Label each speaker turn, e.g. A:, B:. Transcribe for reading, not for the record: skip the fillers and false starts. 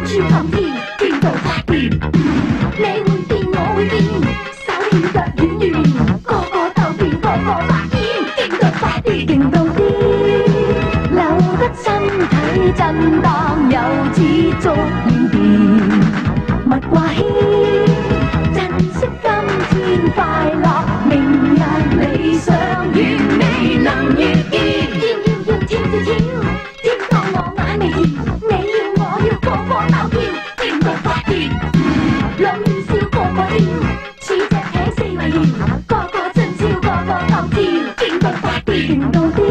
A: 跳蹦跳，跳到發癲。你會變，我會變，手軟腳軟軟，個個鬥變，個個發癲，勁到發癲，勁到癲，扭得身體震盪，又似觸了電，勿掛牽，珍惜今天快樂，明日理想遠未能遇見。要跳跳跳，跳到我眼眉甜，你要我要個個鬥跳，跳到發癲，兩面笑個個跳，似隻艇四圍搖，個個盡超個個鬥跳，勁到發癲，勁到癲。